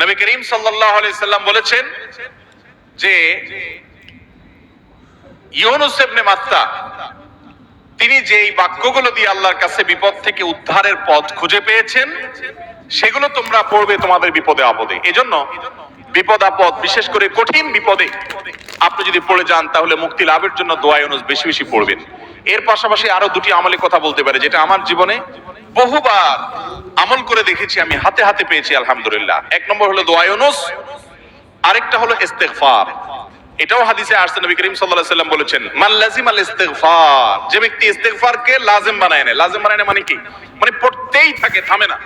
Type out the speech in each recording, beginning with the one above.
নবী করিম সাল্লাল্লাহু আলাইহি সাল্লাম বলেছেন যে ইউনুস ইবনে মাত্তা তিনি যেই বাক্যগুলো দিয়ে আল্লাহর কাছে বিপদ থেকে উদ্ধারের পথ খুঁজে পেয়েছেন সেগুলো তোমরা পড়বে তোমাদের বিপদে আপদে। এজন্য বিপদ আপদ, বিশেষ করে কঠিন বিপদে আপনি যদি পড়ে যান তাহলে মুক্তি লাভের জন্য দোয়া ইউনুস বেশি বেশি পড়বেন। এর পাশাপাশি আরো দুটি আমলের কথা বলতে পারে যেটা আমার জীবনে বহুবার আমল করে দেখেছি, আমি হাতে হাতে পেয়েছি আলহামদুলিল্লাহ। এক নম্বর হলো দোয়া ইউনুস, আরেকটা হলো ইস্তেগফার। এটাও হাদিসে আসছে, নবী করিম সাল্লাল্লাহু আলাইহি ওয়াসাল্লাম বলেছেন মান লাজিমাল ইস্তেগফার, যে ব্যক্তি ইস্তেগফারকে লাজিম বানায় নেয়। লাজিম বানায় মানে কি? মানে পড়তেই থাকে, থামে না।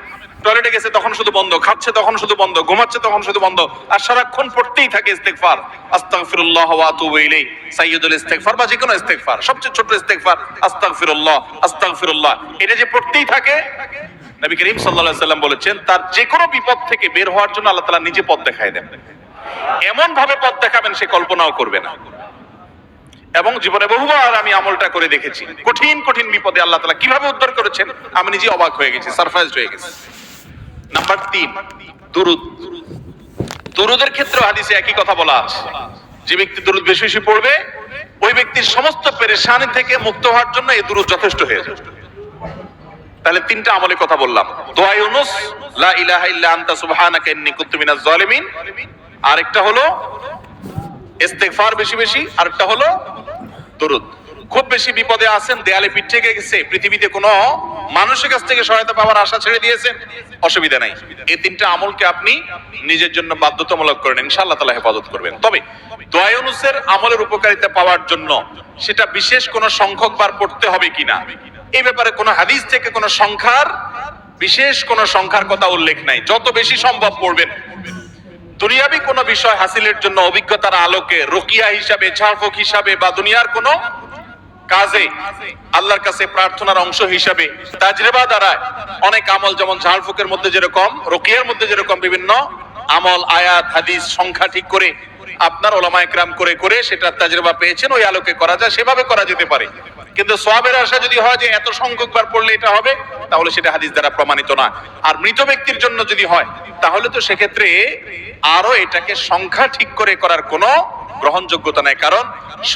টয়লেটে গেছে তখন শুধু বন্ধ, খাচ্ছে তখন শুধু বন্ধ, ঘুমাচ্ছে তখন শুধু বন্ধ, আর সারাক্ষণ পড়তেই থাকে ইস্তেগফার। আস্তাগফিরুল্লাহ ওয়া আতুবু ইলাইহি, সাইয়্যিদুল ইস্তেগফার বা যে কোনো ইস্তেগফার, সবচেয়ে ছোট ইস্তেগফার আস্তাগফিরুল্লাহ আস্তাগফিরুল্লাহ। এটা যে পড়তেই থাকে, নবী করিম সাল্লাল্লাহু আলাইহি ওয়াসাল্লাম বলেছেন তার যে কোনো বিপদ থেকে বের হওয়ার জন্য আল্লাহ তাআলা নিজে পথ দেখায় দেন। এমন ভাবে পথ দেখাবেন সে কল্পনাও করবে না। এবং জীবনে বহুবার আমি আমলটা করে দেখেছি, কঠিন কঠিন বিপদে আল্লাহ তাআলা কিভাবে উদ্ধার করেছেন আমি নিজে অবাক হয়ে গেছি, সারপ্রাইজড হয়ে গেছি। নাম্বার 3, দুরূদ। দুরূদের ক্ষেত্রে হাদিসে একই কথা বলা আছে, যে ব্যক্তি দুরূদ বেশি বেশি পড়বে ওই ব্যক্তির সমস্ত পেরেশানি থেকে মুক্ত হওয়ার জন্য এই দুরূদ যথেষ্ট হয়ে যায়। তাহলে 3টা আমলের কথা বললাম, দোয়া ইউনুস, লা ইলাহা ইল্লা আনতা সুবহানাকা ইন্নী কুনতু মিনাজ জালিমিন, আরেকটা হলো ইস্তেগফার বেশি বেশি, আরেকটা হলো দুরূদ। খুব বেশি বিপদে আছেন, দেয়ালে পিঠ থেকে গেছে, পৃথিবীতে কোনো মানুষের কাছ থেকে সহায়তা পাওয়ার আশা ছেড়ে দিয়েছেন, অসুবিধা নাই, এই 3টা আমলকে আপনি নিজের জন্য বাধ্যতামূলক করেন, ইনশাআল্লাহ তাআলা হেফাজত করবেন। তবে দোয়া ইউনুসের আমলের উপকারিতা পাওয়ার জন্য সেটা বিশেষ কোনো সংখ্যক বার পড়তে হবে কিনা এই ব্যাপারে কোনো হাদিস থেকে কোনো সংখ্যার, বিশেষ কোনো সংখ্যার কথা উল্লেখ নাই। যত বেশি সম্ভব পড়বেন। দুনিয়াবি কোনো বিষয় হাসিলের জন্য অভিজ্ঞতার আলোকে, রুকিয়া হিসাবে, ঝাড়ফুঁক হিসাবে বা দুনিয়ার কোনো কাজে আল্লাহর কাছে প্রার্থনার অংশ হিসাবে তাজরিবা দ্বারা অনেক আমল, যেমন ঝাড়ফুঁকের মধ্যে যেরকম, রুকিয়ার মধ্যে যেরকম বিভিন্ন আমল, আয়াত, হাদিস সংখ্যা ঠিক করে আপনার উলামা ইকরাম করে করে সেটা তাজরিবা পেয়েছেন, ওই আলোকে করা যায়, সেভাবে করা যেতে পারে। কিন্তু সওয়াবের আশা যদি হয় যে এত সংখ্যক বার পড়লে এটা হবে, তাহলে সেটা হাদিস দ্বারা প্রমাণিত না। আর মৃত ব্যক্তির জন্য যদি হয় তাহলে তো সেক্ষেত্রে আরো এটাকে সংখ্যা ঠিক করে করার কোনো গ্রহণযোগ্যতা নাই। কারণ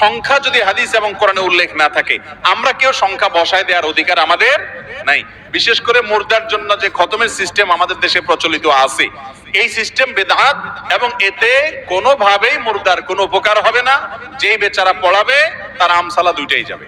সংখ্যা যদি হাদিস এবং কোরআনে উল্লেখ না থাকে, আমরা কেউ সংখ্যা বসায় দেওয়ার অধিকার আমাদের নাই। বিশেষ করে মুর্দার জন্য যে খতমের সিস্টেম আমাদের দেশে প্রচলিত আছে, এই সিস্টেম বেদাত, এবং এতে কোনোভাবেই মুর্দার কোনো উপকার হবে না। যেই বেচারা পড়াবে তার আমসালা দুইটাই যাবে।